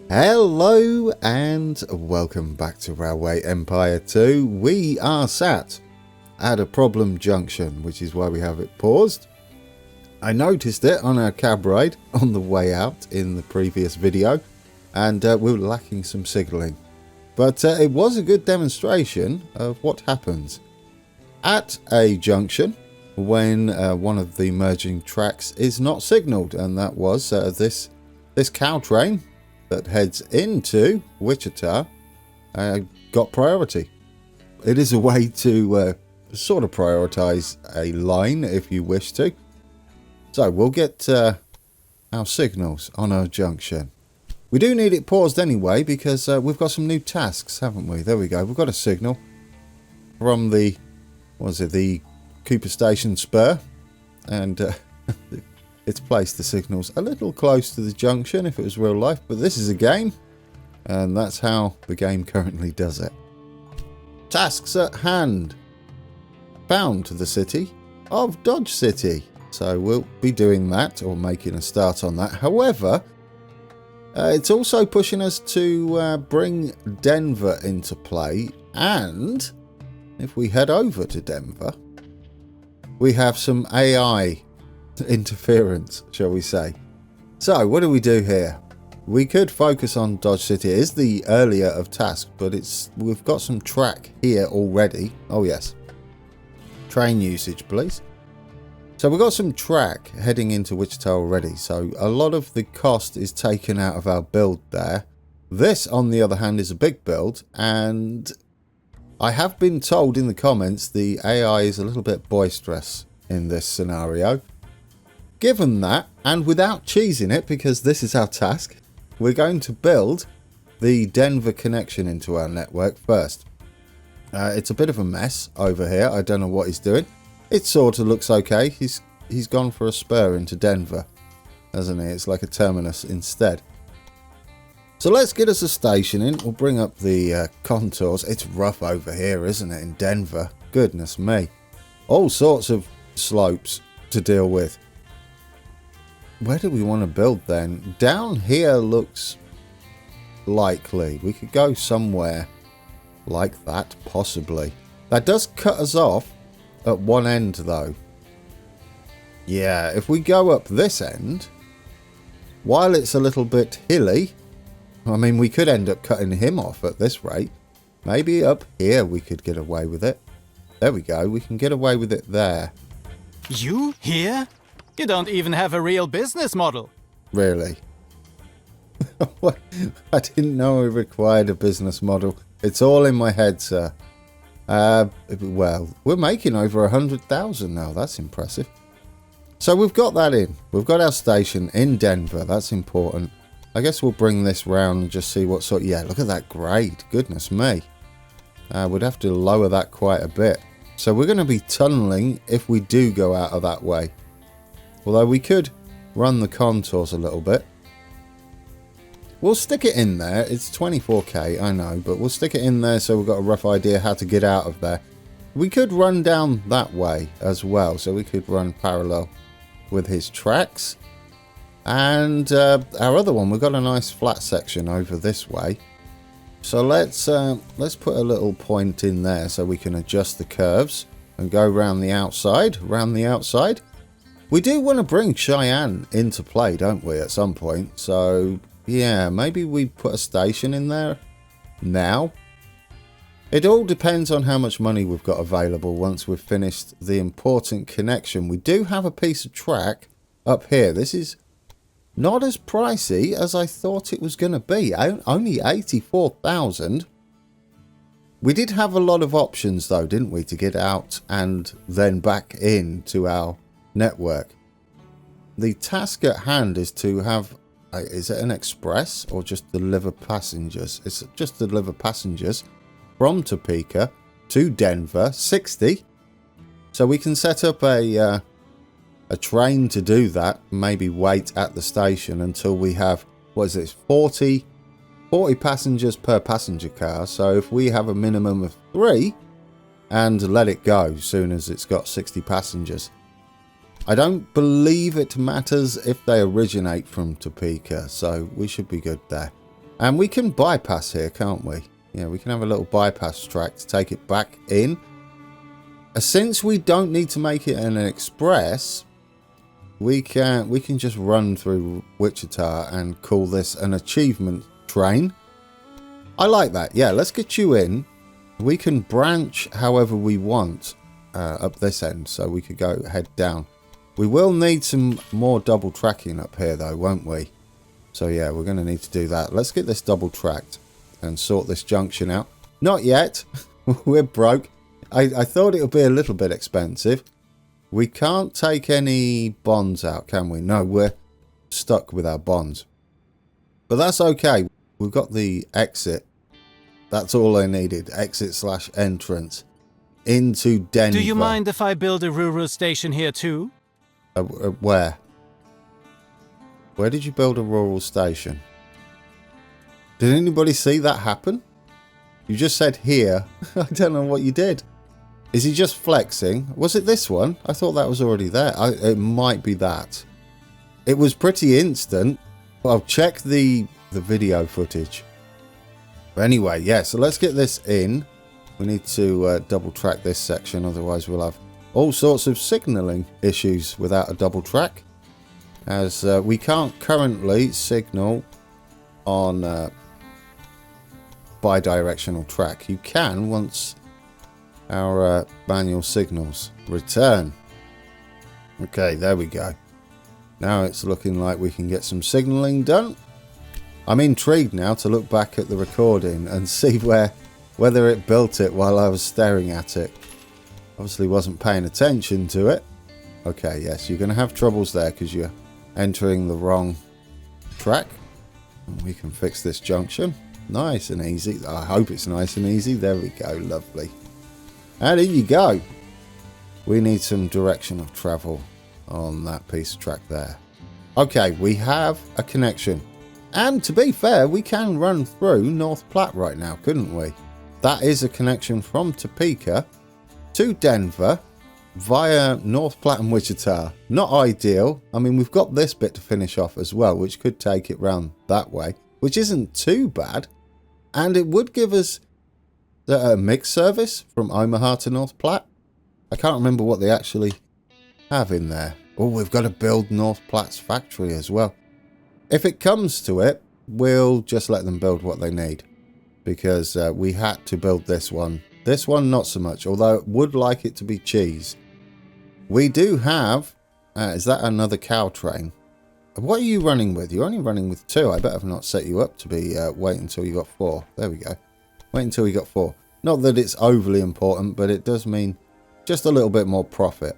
Hello and welcome back to Railway Empire 2. We are sat at a problem junction, which is why we have it paused. I noticed it on our cab ride on the way out in the previous video, and we were lacking some signalling. But it was a good demonstration of what happens at a junction when one of the merging tracks is not signalled, and that was this cow train that heads into Wichita got priority. It is a way to sort of prioritize a line if you wish to. So we'll get our signals on our junction. We do need it paused anyway because we've got some new tasks, haven't we? There we go. We've got a signal from the, the Cooper Station Spur, and it's placed the signals a little close to the junction if it was real life, but this is a game, and that's how the game currently does it. Tasks at hand. Bound to the city of Dodge City. So we'll be doing that, or making a start on that. However, it's also pushing us to bring Denver into play, and if we head over to Denver, we have some AI interference, shall we say. So what do we do here? We could focus on Dodge City. It is the earlier of tasks, but we've got some track here already. Oh yes, train usage please. So we've got some track heading into Wichita already, so a lot of the cost is taken out of our build there. This on the other hand is a big build, and I have been told in the comments the AI is a little bit boisterous in this scenario. Given that, and without cheesing it, because this is our task, we're going to build the Denver connection into our network first. It's a bit of a mess over here. I don't know what he's doing. It sort of looks okay. He's gone for a spur into Denver, hasn't he? It's like a terminus instead. So let's get us a station in. We'll bring up the contours. It's rough over here, isn't it, in Denver? Goodness me. All sorts of slopes to deal with. Where do we want to build then? Down here looks likely. We could go somewhere like that, possibly. That does cut us off at one end though. Yeah, if we go up this end, while it's a little bit hilly, I mean, we could end up cutting him off at this rate. Maybe up here we could get away with it. There we go. We can get away with it there. You here? You don't even have a real business model. Really? I didn't know we required a business model. It's all in my head, sir. Well, we're making over 100,000 now. That's impressive. So we've got that in. We've got our station in Denver. That's important. I guess we'll bring this round and just see what sort. Yeah, look at that grade. Goodness me. We'd have to lower that quite a bit. So we're going to be tunneling if we do go out of that way. Although we could run the contours a little bit. We'll stick it in there. It's 24k, I know, but we'll stick it in there so we've got a rough idea how to get out of there. We could run down that way as well, so we could run parallel with his tracks. And our other one, we've got a nice flat section over this way. So let's put a little point in there so we can adjust the curves and go round the outside, We do want to bring Cheyenne into play, don't we, at some point? So yeah, maybe we put a station in there now. It all depends on how much money we've got available once we've finished the important connection. We do have a piece of track up here. This is not as pricey as I thought it was going to be. Only 84,000. We did have a lot of options though, didn't we, to get out and then back in to our network. The task at hand is to have, is it an express or just deliver passengers? It's just deliver passengers from Topeka to Denver, 60. So we can set up a train to do that, maybe wait at the station until we have, what is it, 40 passengers per passenger car. So if we have a minimum of 3 and let it go as soon as it's got 60 passengers. I don't believe it matters if they originate from Topeka, so we should be good there. And we can bypass here, can't we? Yeah, we can have a little bypass track to take it back in. Since we don't need to make it an express, we can just run through Wichita and call this an achievement train. I like that. Yeah, let's get you in. We can branch however we want up this end, so we could go head down. We will need some more double tracking up here though, won't we? So yeah, we're going to need to do that. Let's get this double tracked and sort this junction out. Not yet. We're broke. I thought it would be a little bit expensive. We can't take any bonds out, can we? No, we're stuck with our bonds. But that's okay. We've got the exit. That's all I needed. Exit/entrance into Denver. Do you mind if I build a rural station here too? Where? Where did you build a rural station? Did anybody see that happen? You just said here. I don't know what you did. Is he just flexing? Was it this one? I thought that was already there. It might be that. It was pretty instant. Well, check the video footage. But anyway, yeah, so let's get this in. We need to double track this section, otherwise we'll have all sorts of signalling issues without a double track. As we can't currently signal on bidirectional track. You can once our manual signals return. Okay, there we go. Now it's looking like we can get some signalling done. I'm intrigued now to look back at the recording and see whether it built it while I was staring at it. Obviously wasn't paying attention to it. Okay, yes, you're going to have troubles there because you're entering the wrong track. And we can fix this junction. Nice and easy. I hope it's nice and easy. There we go. Lovely. And in you go. We need some direction of travel on that piece of track there. Okay, we have a connection. And to be fair, we can run through North Platte right now, couldn't we? That is a connection from Topeka to Denver via North Platte and Wichita. Not ideal. I mean, we've got this bit to finish off as well, which could take it round that way, which isn't too bad. And it would give us a mixed service from Omaha to North Platte. I can't remember what they actually have in there. Oh, we've got to build North Platte's factory as well. If it comes to it, we'll just let them build what they need. Because we had to build this one. This one, not so much. Although I would like it to be cheese. We do have... is that another cow train? What are you running with? You're only running with 2. I bet I've not set you up to be wait until you got 4. There we go. Wait until you got 4. Not that it's overly important, but it does mean just a little bit more profit.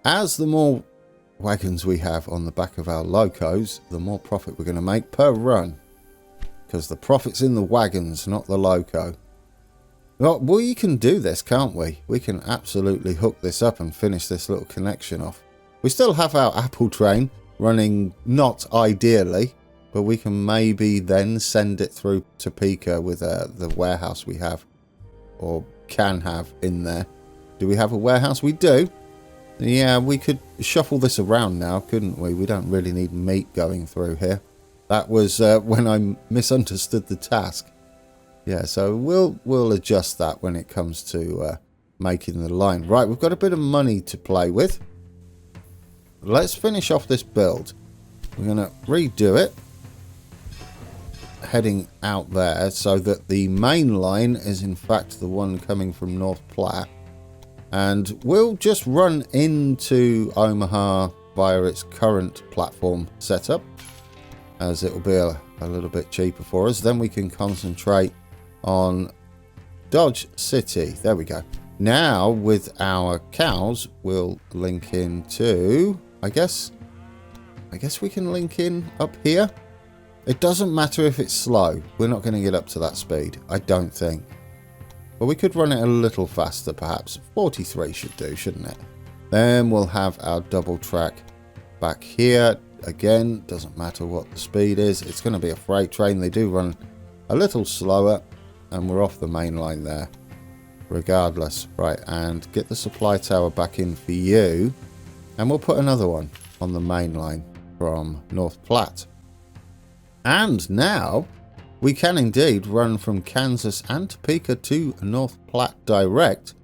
As the more wagons we have on the back of our locos, the more profit we're going to make per run. Because the profit's in the wagons, not the loco. Well, we can do this, can't we? We can absolutely hook this up and finish this little connection off. We still have our Apple train running not ideally, but we can maybe then send it through Topeka with the warehouse we have, or can have in there. Do we have a warehouse? We do. Yeah, we could shuffle this around now, couldn't we? We don't really need meat going through here. That was when I misunderstood the task. Yeah, so we'll adjust that when it comes to making the line. Right, we've got a bit of money to play with. Let's finish off this build. We're going to redo it. Heading out there so that the main line is in fact the one coming from North Platte. And we'll just run into Omaha via its current platform setup, as it will be a little bit cheaper for us. Then we can concentrate on Dodge City. There we go. Now with our cows, we'll link into, I guess we can link in up here. It doesn't matter if it's slow. We're not going to get up to that speed, I don't think. But we could run it a little faster, perhaps. 43 should do, shouldn't it? Then we'll have our double track back here. Again, doesn't matter what the speed is. It's going to be a freight train. They do run a little slower. And we're off the main line there. Regardless. Right, and get the supply tower back in for you. And we'll put another one on the main line from North Platte. And now we can indeed run from Kansas and Topeka to North Platte direct,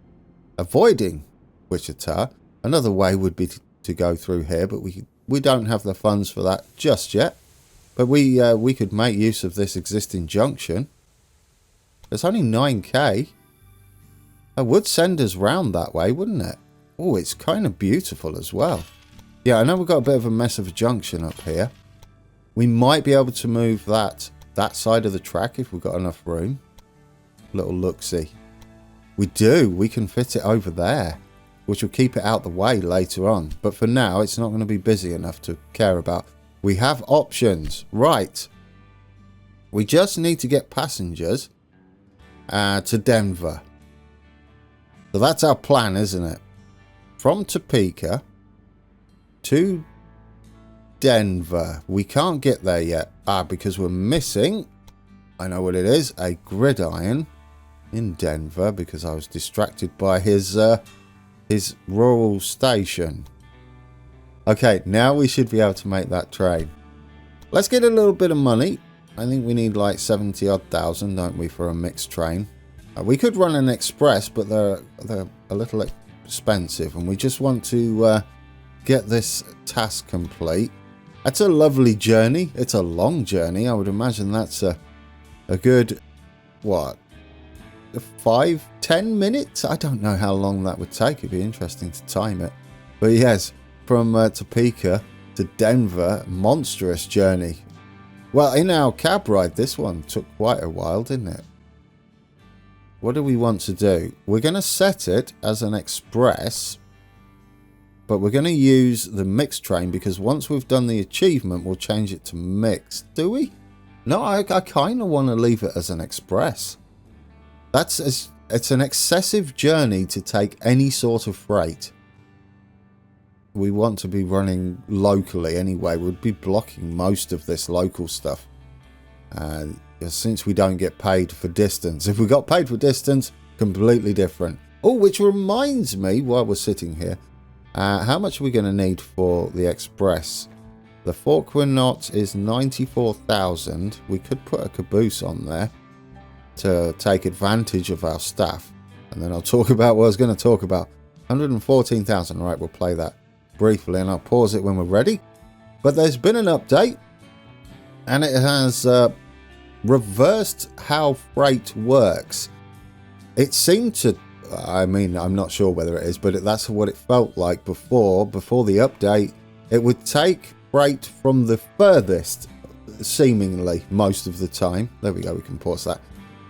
avoiding Wichita. Another way would be to go through here, but we don't have the funds for that just yet. But we could make use of this existing junction. It's only 9k. It would send us round that way, wouldn't it? Oh, it's kind of beautiful as well. Yeah, I know we've got a bit of a mess of a junction up here. We might be able to move that side of the track if we've got enough room. Little look-see. We do. We can fit it over there, which will keep it out the way later on. But for now, it's not going to be busy enough to care about. We have options. Right. We just need to get passengers to Denver. So that's our plan, isn't it? From Topeka to Denver. We can't get there yet. Because we're missing, I know what it is, a gridiron in Denver because I was distracted by his rural station. Okay, now we should be able to make that train. Let's get a little bit of money. I think we need like 70 odd thousand, don't we, for a mixed train. We could run an express, but they're a little expensive, and we just want to get this task complete. It's a lovely journey. It's a long journey. I would imagine that's a good, what, 5-10 minutes? I don't know how long that would take. It'd be interesting to time it. But yes, from Topeka to Denver, monstrous journey. Well, in our cab ride, this one took quite a while, didn't it? What do we want to do? We're going to set it as an express, but we're going to use the mixed train because once we've done the achievement, we'll change it to mixed. Do we? No, I kind of want to leave it as an express. It's an excessive journey to take any sort of freight. We want to be running locally anyway. We'd be blocking most of this local stuff. Since we don't get paid for distance. If we got paid for distance, completely different. Oh, which reminds me, while we're sitting here, how much are we going to need for the express? The Forkner knot is 94,000. We could put a caboose on there to take advantage of our staff. And then I'll talk about what I was going to talk about. 114,000. Right, we'll play that briefly and I'll pause it when we're ready. But there's been an update and it has reversed how freight works. It seemed to, I mean, I'm not sure whether it is, but that's what it felt like before the update. It would take freight from the furthest, seemingly, most of the time. There we go, we can pause that.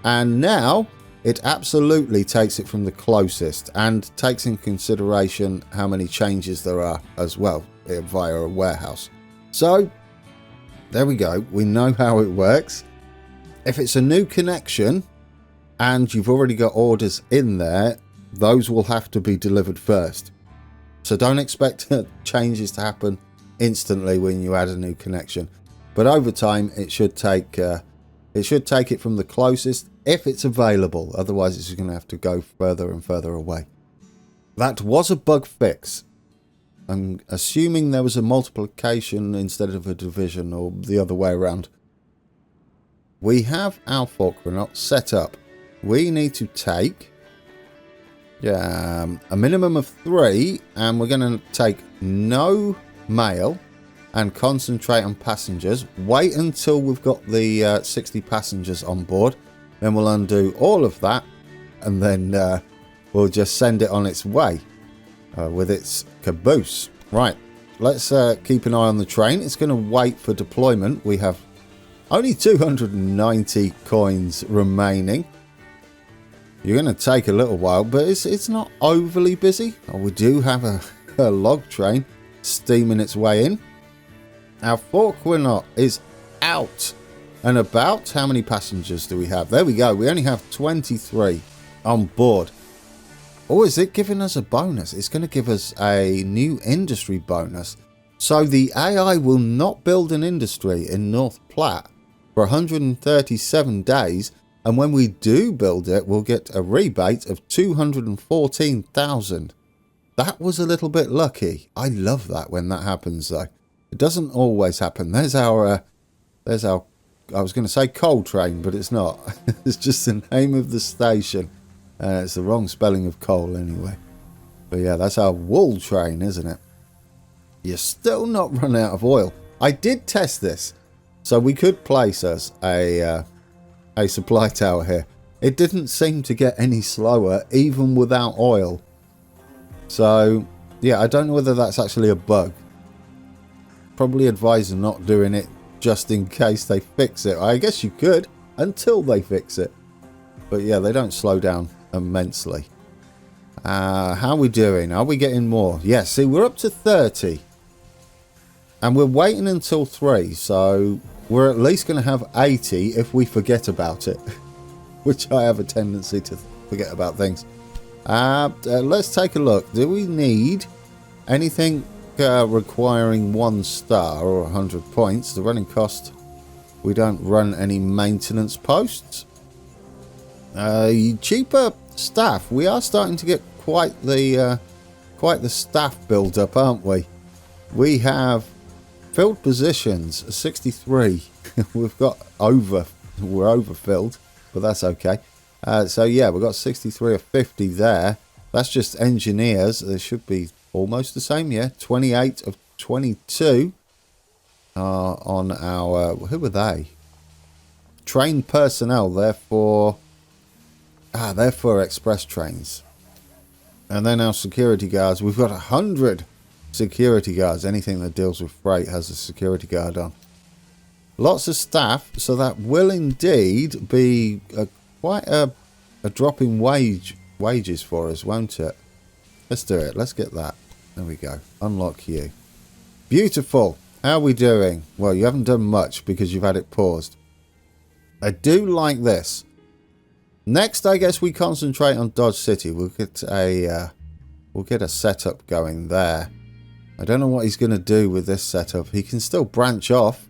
And now, it absolutely takes it from the closest and takes in consideration how many changes there are as well via a warehouse. So, there we go. We know how it works. If it's a new connection, and you've already got orders in there, those will have to be delivered first. So don't expect changes to happen instantly when you add a new connection. But over time, it should take it from the closest if it's available. Otherwise, it's going to have to go further and further away. That was a bug fix. I'm assuming there was a multiplication instead of a division, or the other way around. We have our Forkner knot set up. We need to take a minimum of 3, and we're going to take no mail and concentrate on passengers. Wait until we've got the 60 passengers on board, then we'll undo all of that, and then we'll just send it on its way with its caboose. Right, let's keep an eye on the train. It's going to wait for deployment. We have only 290 coins remaining. You're going to take a little while, but it's not overly busy. Oh, we do have a log train steaming its way in. Our Forkner knot is out and about. How many passengers do we have? There we go. We only have 23 on board. Oh, is it giving us a bonus? It's going to give us a new industry bonus. So the AI will not build an industry in North Platte for 137 days. And when we do build it, we'll get a rebate of 214,000. That was a little bit lucky. I love that when that happens, though. It doesn't always happen. There's our I was going to say coal train, but it's not. It's just the name of the station. It's the wrong spelling of coal anyway. But yeah, that's our wool train, isn't it? You're still not run out of oil. I did test this, so we could place us a supply tower here. It didn't seem to get any slower, even without oil. So yeah, I don't know whether that's actually a bug. Probably advise not doing it just in case they fix it. I guess you could until they fix it. But yeah, they don't slow down immensely. How are we doing? Are we getting more? Yeah, see, we're up to 30. And we're waiting until 3. So we're at least going to have 80 if we forget about it. Which I have a tendency to forget about things. Let's take a look. Do we need anything requiring 1 star or 100 points? The running cost. We don't run any maintenance posts. Cheaper staff. We are starting to get quite the staff build up, aren't we? We have filled positions 63. We're overfilled, but that's okay. So yeah, we've got 63 or 50 there. That's just engineers. There should be almost the same, yeah. 28 of 22 on our... Who are they? Trained personnel. They're for express trains. And then our security guards. We've got 100 security guards. Anything that deals with freight has a security guard on. Lots of staff. So that will indeed be quite a drop in wages for us, won't it? Let's do it. Let's get that. There we go. Unlock you. Beautiful. How are we doing? Well, you haven't done much because you've had it paused. I do like this. Next, I guess we concentrate on Dodge City. We'll get a setup going there. I don't know what he's going to do with this setup. He can still branch off.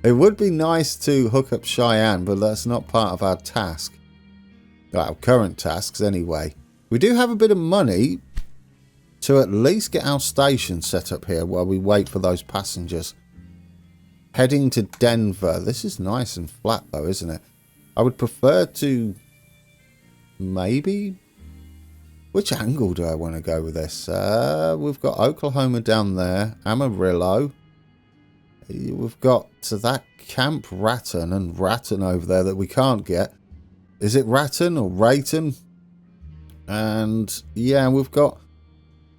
It would be nice to hook up Cheyenne, but that's not part of our task. Our current tasks, anyway. We do have a bit of money to at least get our station set up here while we wait for those passengers. Heading to Denver. This is nice and flat, though, isn't it? I would prefer to... Maybe... Which angle do I want to go with this? We've got Oklahoma down there. Amarillo. We've got that Camp Ratton and Ratton over there that we can't get. Is it Ratton or Rayton? And yeah, we've got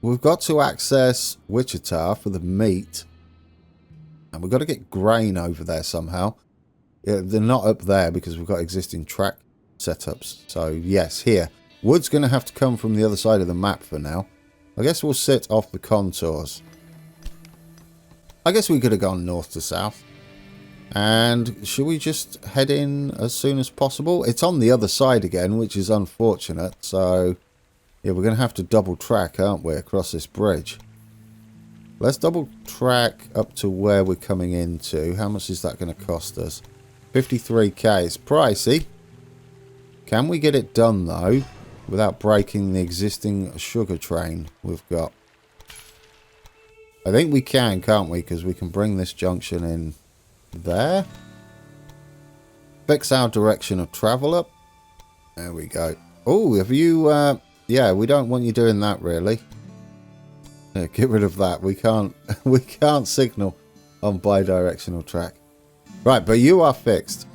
to access Wichita for the meat. And we've got to get grain over there somehow. Yeah, they're not up there because we've got existing track setups. So yes, here. Wood's going to have to come from the other side of the map for now. I guess we'll sit off the contours. I guess we could have gone north to south. And should we just head in as soon as possible? It's on the other side again, which is unfortunate. So, yeah, we're going to have to double track, aren't we, across this bridge. Let's double track up to where we're coming into. How much is that going to cost us? 53k. It's pricey. Can we get it done, though, without breaking the existing sugar train we've got? I think we can, can't we? Because we can bring this junction in there. Fix our direction of travel up. There we go. Oh, have you... yeah, we don't want you doing that, really. Yeah, get rid of that. We can't signal on bi-directional track. Right, but you are fixed.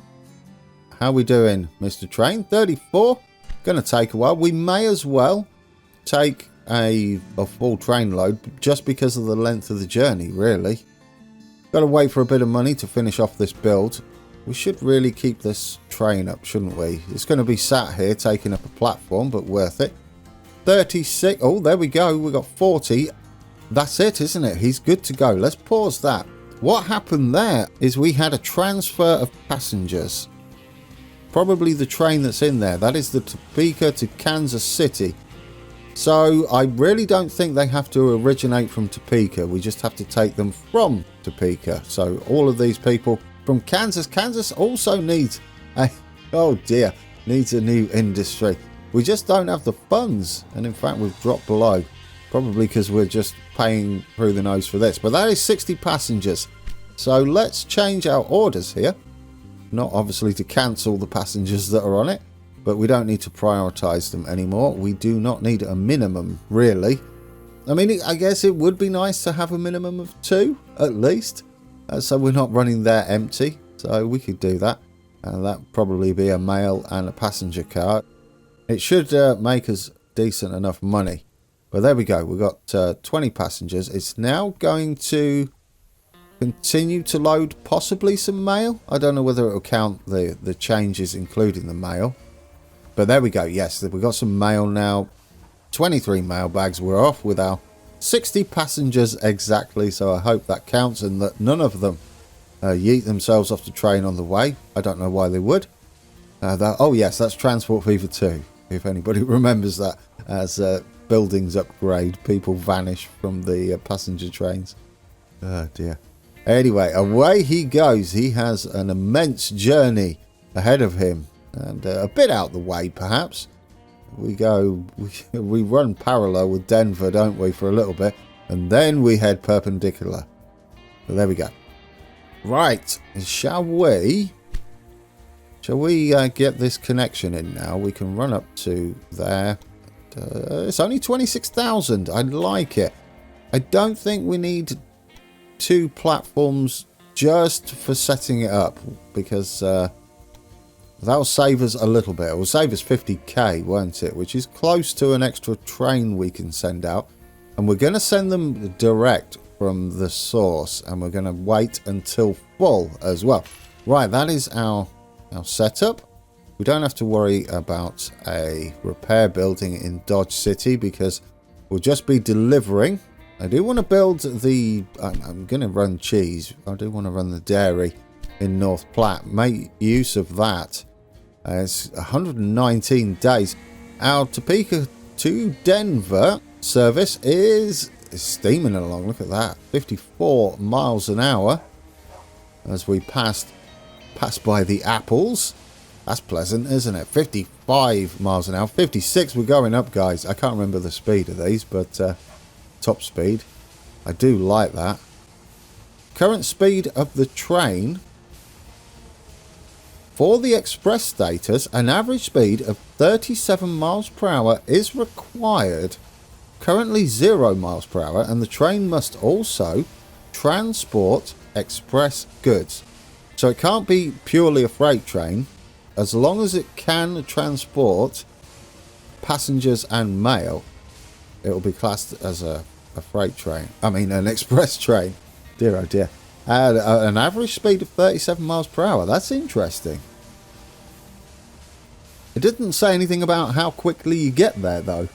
How we doing, Mr. Train? 34. Going to take a while. We may as well take a full train load just because of the length of the journey, really. Got to wait for a bit of money to finish off this build. We should really keep this train up, shouldn't we? It's going to be sat here taking up a platform, but worth it. 36. Oh, there we go. We got 40. That's it, isn't it? He's good to go. Let's pause that. What happened there is we had a transfer of passengers. Probably the train that's in there. That is the Topeka to Kansas City. So I really don't think they have to originate from Topeka. We just have to take them from Topeka. So all of these people from Kansas. Kansas also needs a... Oh dear. Needs a new industry. We just don't have the funds. And in fact, we've dropped below. Probably because we're just paying through the nose for this. But that is 60 passengers. So let's change our orders here. Not obviously to cancel the passengers that are on it, but we don't need to prioritize them anymore. We do not need a minimum, really. I mean, I guess it would be nice to have a minimum of 2 at least, so we're not running there empty. So we could do that, and that probably be a mail and a passenger car. It should make us decent enough money. But there we go. We've got 20 passengers. It's now going to continue to load possibly some mail. I don't know whether it will count the changes including the mail. But there we go. Yes, we've got some mail now. 23 mail bags. We're off with our 60 passengers exactly. So I hope that counts and that none of them yeet themselves off the train on the way. I don't know why they would. Oh yes, that's transport fee for 2. If anybody remembers that. As buildings upgrade, people vanish from the passenger trains. Oh dear. Anyway, away he goes. He has an immense journey ahead of him, and a bit out the way perhaps. We run parallel with Denver, don't we, for a little bit, and then we head perpendicular. So there we go. Right, shall we get this connection in now? We can run up to there. It's only 26,000. I like it. I don't think we need 2 platforms just for setting it up, because that'll save us a little bit. It will save us 50k, won't it? Which is close to an extra train we can send out. And we're going to send them direct from the source, and we're going to wait until full as well. Right, that is our setup. We don't have to worry about a repair building in Dodge City, because we'll just be delivering. I do want to build the... I'm going to run cheese. I do want to run the dairy in North Platte. Make use of that. It's 119 days. Our Topeka to Denver service is steaming along. Look at that. 54 miles an hour as we pass by the apples. That's pleasant, isn't it? 55 miles an hour. 56. We're going up, guys. I can't remember the speed of these, but top speed. I do like that. Current speed of the train. For the express status, an average speed of 37 miles per hour is required. Currently 0 miles per hour, and the train must also transport express goods. So it can't be purely a freight train. As long as it can transport passengers and mail, it will be classed as a freight train. I mean, an express train. Dear oh dear. And an average speed of 37 miles per hour. That's interesting. It didn't say anything about how quickly you get there, though.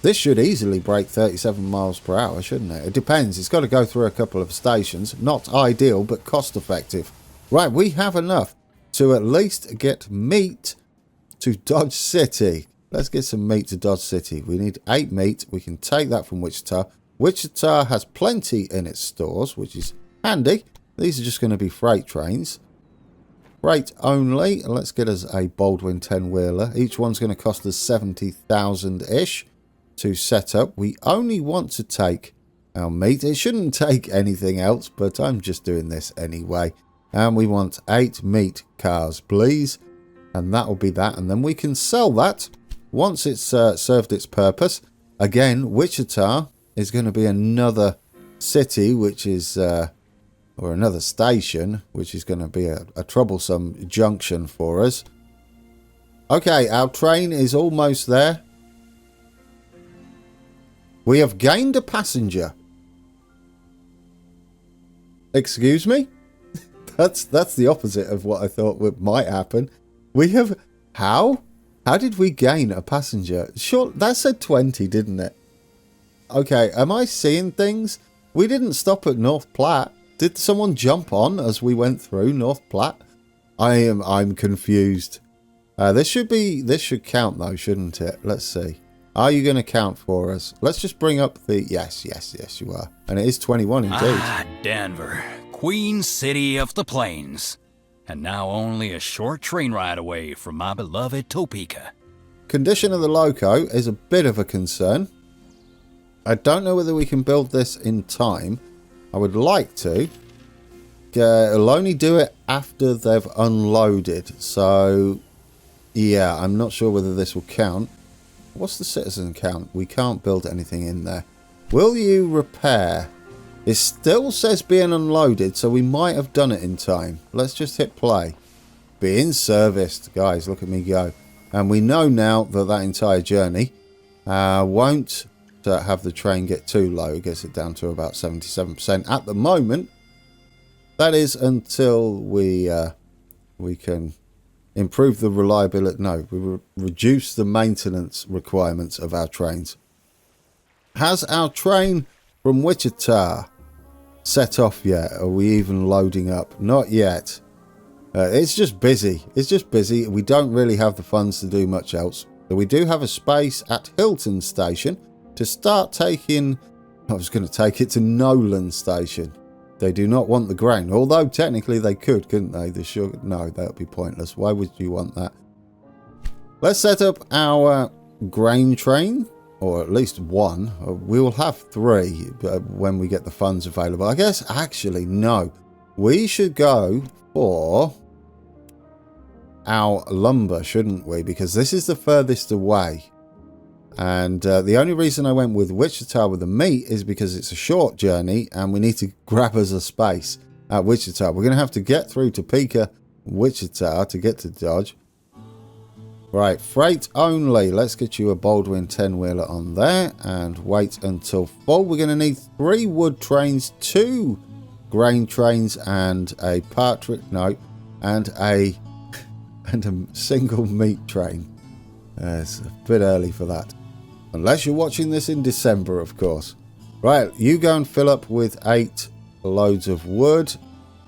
This should easily break 37 miles per hour, shouldn't it? It depends. It's got to go through a couple of stations. Not ideal, but cost effective. Right, we have enough to at least get meat to Dodge City. Let's get some meat to Dodge City. We need 8 meat. We can take that from Wichita. Wichita has plenty in its stores, which is handy. These are just going to be freight trains. Freight only. Let's get us a Baldwin 10-wheeler. Each one's going to cost us 70,000-ish to set up. We only want to take our meat. It shouldn't take anything else, but I'm just doing this anyway. And we want 8 meat cars, please. And that will be that. And then we can sell that once it's served its purpose. Again, Wichita is going to be another city, which is... or another station, which is going to be a troublesome junction for us. Okay, our train is almost there. We have gained a passenger. Excuse me? That's the opposite of what I thought might happen. We have... How? How did we gain a passenger? Sure, that said 20, didn't it? Okay, am I seeing things? We didn't stop at North Platte. Did someone jump on as we went through North Platte? I'm confused. This should count though, shouldn't it? Let's see. Are you going to count for us? Let's just bring up the... Yes, you are. And it is 21 indeed. Ah, Denver. Queen City of the Plains. And now only a short train ride away from my beloved Topeka. Condition of the loco is a bit of a concern. I don't know whether we can build this in time. I would like to. it'll only do it after they've unloaded. So, yeah, I'm not sure whether this will count. What's the citizen count? We can't build anything in there. Will you repair? It still says being unloaded, so we might have done it in time. Let's just hit play. Being serviced. Guys, look at me go. And we know now that that entire journey won't have the train get too low. It gets it down to about 77% at the moment. That is until we can improve the reliability. No, we reduce the maintenance requirements of our trains. Has our train from Wichita set off yet? Are we even loading up? Not yet. It's just busy. It's just busy. We don't really have the funds to do much else. But we do have a space at Hilton Station to start taking... I was going to take it to Nolan Station. They do not want the grain. Although technically they could, couldn't they? The sugar... No, that would be pointless. Why would you want that? Let's set up our grain train. Or at least one. We will have 3 when we get the funds available. I guess, actually, no. We should go for our lumber, shouldn't we? Because this is the furthest away. And the only reason I went with Wichita with the meat is because it's a short journey and we need to grab us a space at Wichita. We're going to have to get through Topeka, Wichita to get to Dodge. Right, freight only. Let's get you a Baldwin 10-wheeler on there and wait until full. We're going to need 3 wood trains, 2 grain trains, and a partridge. No, and a single meat train. It's a bit early for that. Unless you're watching this in December, of course. Right, you go and fill up with 8 loads of wood.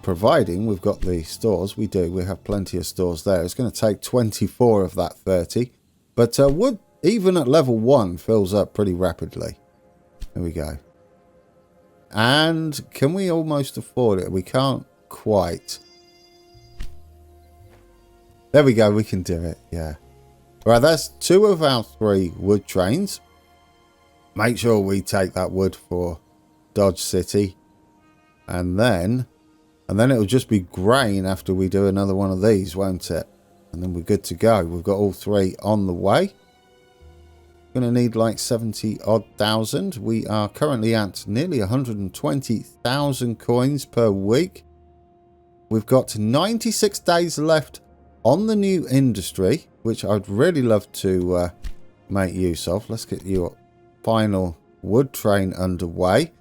Providing we've got the stores. We do. We have plenty of stores there. It's going to take 24 of that 30. But wood, even at level 1, fills up pretty rapidly. There we go. And can we almost afford it? We can't quite. There we go. We can do it. Yeah. Right, that's 2 of our 3 wood trains. Make sure we take that wood for Dodge City. And then it'll just be grain after we do another one of these, won't it? And then we're good to go. We've got all 3 on the way. Going to need like 70 odd thousand. We are currently at nearly 120,000 coins per week. We've got 96 days left on the new industry, which I'd really love to make use of. Let's get your final wood train underway.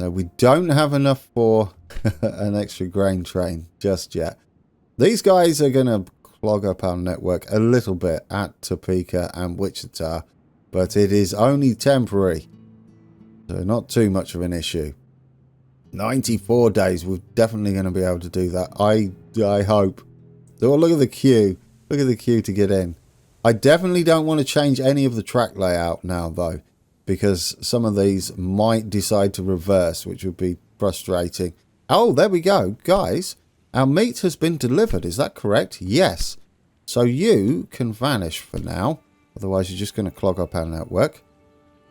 Now, we don't have enough for an extra grain train just yet. These guys are going to clog up our network a little bit at Topeka and Wichita, but it is only temporary, so not too much of an issue. 94 days, we're definitely going to be able to do that. I hope. Oh, look at the queue. Look at the queue to get in. I definitely don't want to change any of the track layout now, though, because some of these might decide to reverse, which would be frustrating. Oh, there we go. Guys, our meat has been delivered. Is that correct? Yes. So you can vanish for now. Otherwise, you're just going to clog up our network.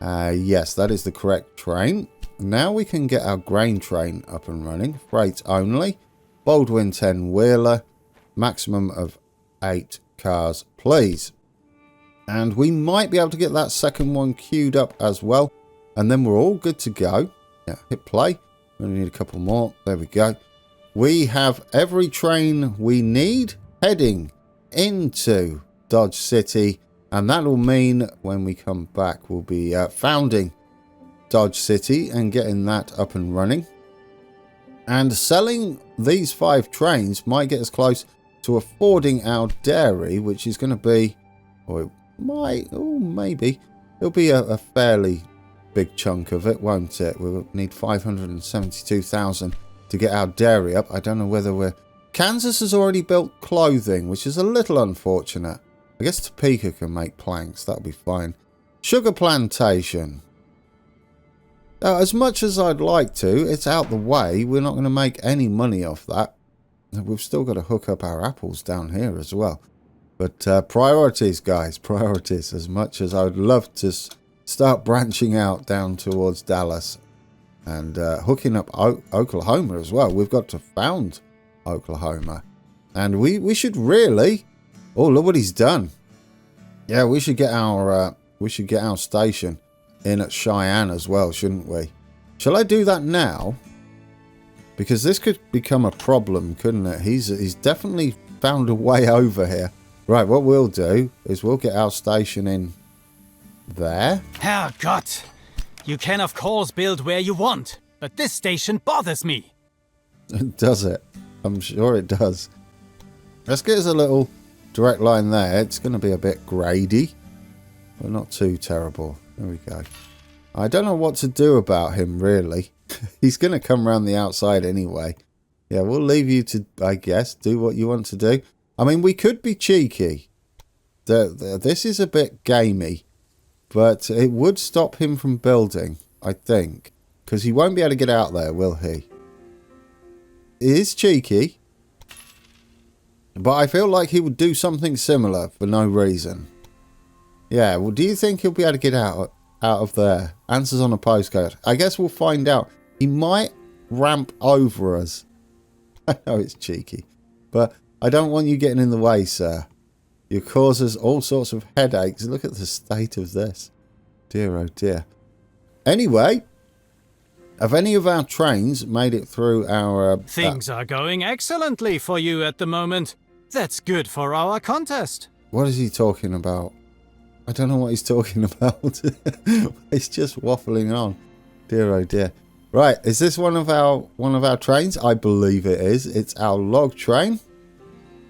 Yes, that is the correct train. Now we can get our grain train up and running. Freight only. Baldwin 10-wheeler. Maximum of 8 cars, please. And we might be able to get that second one queued up as well. And then we're all good to go. Yeah, hit play. We only need a couple more. There we go. We have every train we need heading into Dodge City. And that will mean when we come back, we'll be founding Dodge City and getting that up and running. And selling these 5 trains might get us close to affording our dairy, which is going to be, or it might, oh, maybe, it'll be a fairly big chunk of it, won't it? We'll need 572,000 to get our dairy up. I don't know whether we're... Kansas has already built clothing, which is a little unfortunate. I guess Topeka can make planks. That'll be fine. Sugar plantation. Now, as much as I'd like to, it's out the way. We're not going to make any money off that. We've still got to hook up our apples down here as well. But priorities, guys. Priorities. As much as I'd love to start branching out down towards Dallas. and hooking up Oklahoma as well. We've got to found Oklahoma, and we should really. Oh, look what he's done. Yeah, we should get our station in at Cheyenne as well, shouldn't we? Shall I do that now? Because this could become a problem, couldn't it? He's definitely found a way over here. Right, what we'll do is we'll get our station in there. Herrgott! You can of course build where you want, but this station bothers me. Does it? I'm sure it does. Let's get us a little direct line there. It's going to be a bit grady, but not too terrible. There we go. I don't know what to do about him, really. He's going to come around the outside anyway. Yeah, we'll leave you to, I guess, do what you want to do. I mean, we could be cheeky. This is a bit gamey, but it would stop him from building, I think, because he won't be able to get out there, will he? It is cheeky, but I feel like he would do something similar for no reason. Yeah, well, do you think he'll be able to get out of there? Answers on a postcard. I guess we'll find out. He might ramp over us. I know it's cheeky, but I don't want you getting in the way, sir. You cause us all sorts of headaches. Look at the state of this. Dear, oh dear. Anyway, have any of our trains made it through our... Things are going excellently for you at the moment. That's good for our contest. What is he talking about? I don't know what he's talking about. He's just waffling on. Dear, oh dear. Right, is this one of our trains? I believe it is. It's our log train.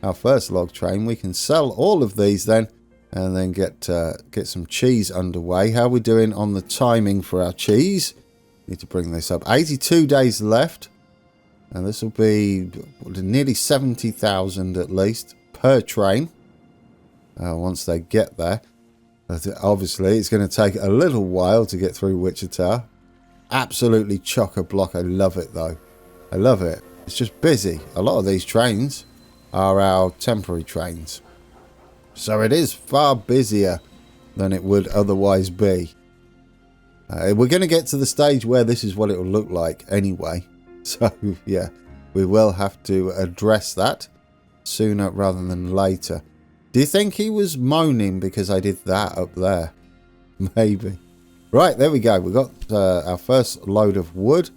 Our first log train. We can sell all of these then, and then get some cheese underway. How are we doing on the timing for our cheese? Need to bring this up. 82 days left, and this will be nearly 70,000 at least per train. Once they get there, but obviously it's going to take a little while to get through Wichita. Absolutely chock-a-block. I love it though. I love it. It's just busy. A lot of these trains are our temporary trains, so it is far busier than it would otherwise be. We're going to get to the stage where this is what it will look like anyway, so yeah, we will have to address that sooner rather than later. Do you think he was moaning because I did that up there? Maybe. Right, there we go. We got our first load of wood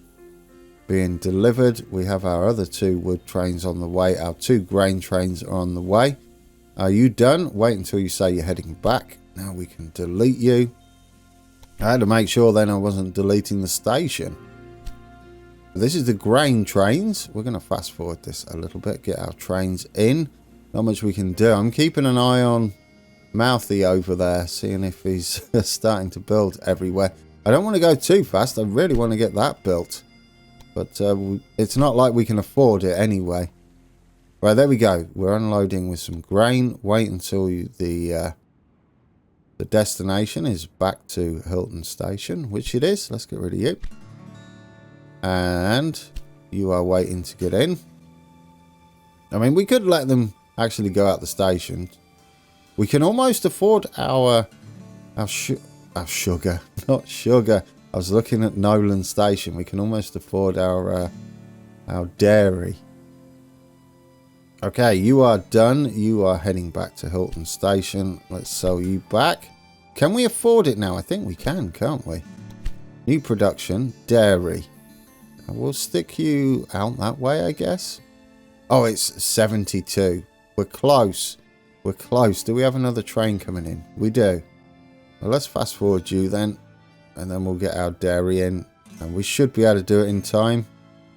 being delivered. We have our other 2 wood trains on the way. Our 2 grain trains are on the way. Are you done? Wait until you say you're heading back. Now we can delete you. I had to make sure then I wasn't deleting the station. This is the grain trains. We're going to fast forward this a little bit. Get our trains in. Not much we can do. I'm keeping an eye on Mouthy over there, seeing if he's starting to build everywhere. I don't want to go too fast. I really want to get that built, but it's not like we can afford it anyway. Right, there we go. We're unloading with some grain. Wait until the destination is back to Hilton Station, which it is. Let's get rid of you, and you are waiting to get in. I mean, we could let them actually go out the station. We can almost afford our sugar, not sugar. I was looking at Nolan Station. We can almost afford our dairy. Okay, you are done. You are heading back to Hilton Station. Let's sell you back. Can we afford it now? I think we can, can't we? New production, dairy. We'll stick you out that way, I guess. Oh, it's 72. We're close. We're close. Do we have another train coming in? We do. Well, let's fast forward you then, and then we'll get our dairy in, and we should be able to do it in time.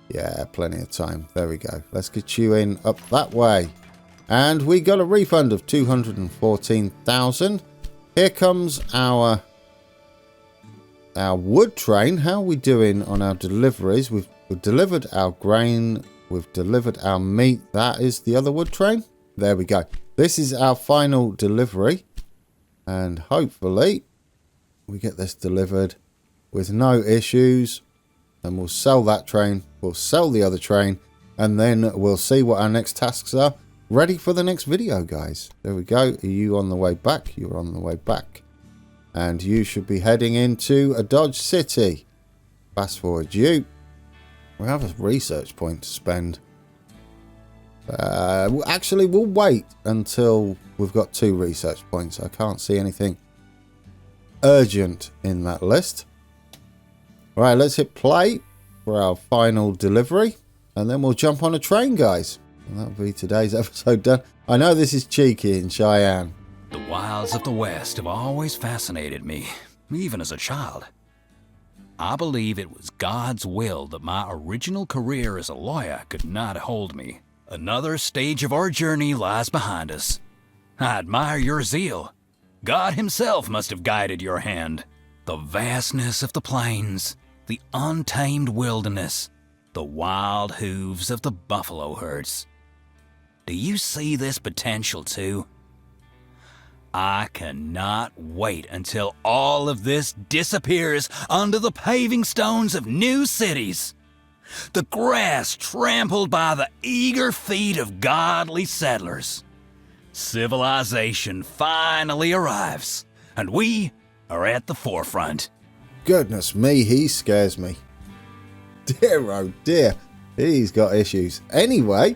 Yeah, plenty of time. There we go. Let's get you in up that way. And we got a refund of 214,000. Here comes our wood train. How are we doing on our deliveries? We've delivered our grain. We've delivered our meat. That is the other wood train. There we go. This is our final delivery, and hopefully we get this delivered with no issues, and we'll sell that train, we'll sell the other train, and then we'll see what our next tasks are. Ready for the next video, guys. There we go. Are you on the way back? You're on the way back, and you should be heading into a Dodge City. Fast forward you. We have a research point to spend. Actually, we'll wait until we've got 2 research points. I can't see anything urgent in that list. Right, let's hit play for our final delivery. And then we'll jump on a train, guys. And that'll be today's episode done. I know this is cheeky in Cheyenne. The wilds of the West have always fascinated me, even as a child. I believe it was God's will that my original career as a lawyer could not hold me. Another stage of our journey lies behind us. I admire your zeal. God himself must have guided your hand. The vastness of the plains, the untamed wilderness, the wild hooves of the buffalo herds. Do you see this potential too? I cannot wait until all of this disappears under the paving stones of new cities. The grass trampled by the eager feet of godly settlers. Civilization finally arrives, and we are at the forefront. Goodness me, he scares me. Dear oh dear, he's got issues. Anyway,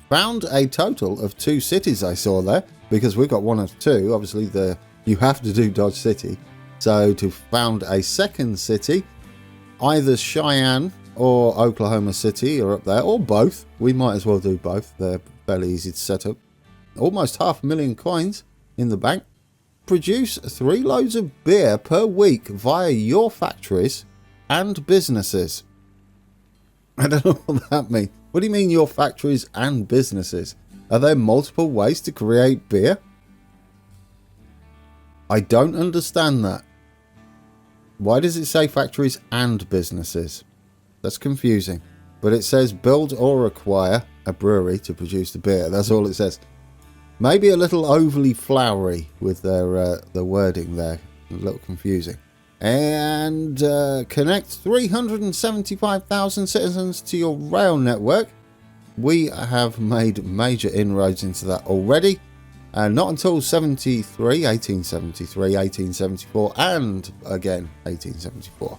found a total of 2 cities I saw there, because we've got 1 of 2. Obviously, you have to do Dodge City. So to found a second city, either Cheyenne or Oklahoma City are up there, or both. We might as well do both. They're fairly easy to set up. Almost 500,000 coins in the bank. Produce 3 loads of beer per week via your factories and businesses. I don't know what that means. What do you mean your factories and businesses? Are there multiple ways to create beer? I don't understand that. Why does it say factories and businesses? That's confusing. But it says build or acquire a brewery to produce the beer. That's all it says. Maybe a little overly flowery with their wording there. A little confusing. And connect 375,000 citizens to your rail network. We have made major inroads into that already. Not until 1873, 1874, and again 1874.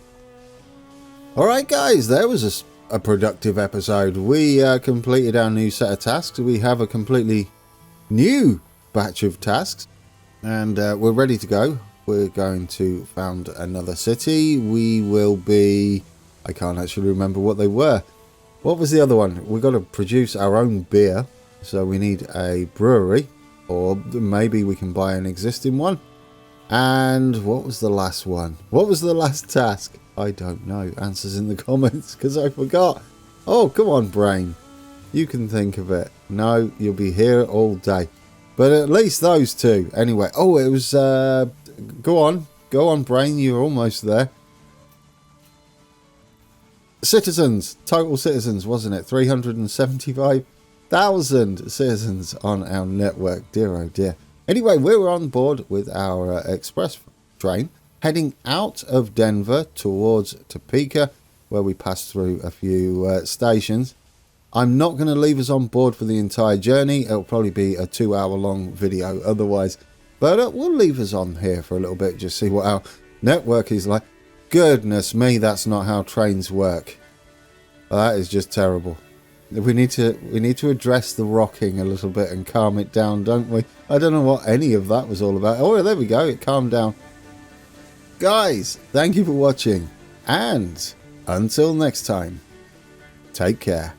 Alright guys, there was a productive episode. We completed our new set of tasks. We have a completely new batch of tasks, and we're ready to go. We're going to found another city. We will be... I can't actually remember what they were. What was the other one? We've got to produce our own beer, so we need a brewery, or maybe we can buy an existing one. And what was the last one? What was the last task? I don't know. Answers in the comments, because I forgot. Oh, come on, brain. You can think of it. No, you'll be here all day. But at least those 2. Anyway, oh, it was... Go on, brain, you're almost there. Citizens, total citizens, wasn't it? 375,000 citizens on our network. Dear oh dear. Anyway, we're on board with our express train, heading out of Denver towards Topeka, where we pass through a few stations. I'm not going to leave us on board for the entire journey. It'll probably be a 2-hour-long video otherwise. But we'll leave us on here for a little bit, just see what our network is like. Goodness me, that's not how trains work. That is just terrible. We need to address the rocking a little bit and calm it down, don't we? I don't know what any of that was all about. Oh, there we go. It calmed down. Guys, thank you for watching. And until next time, take care.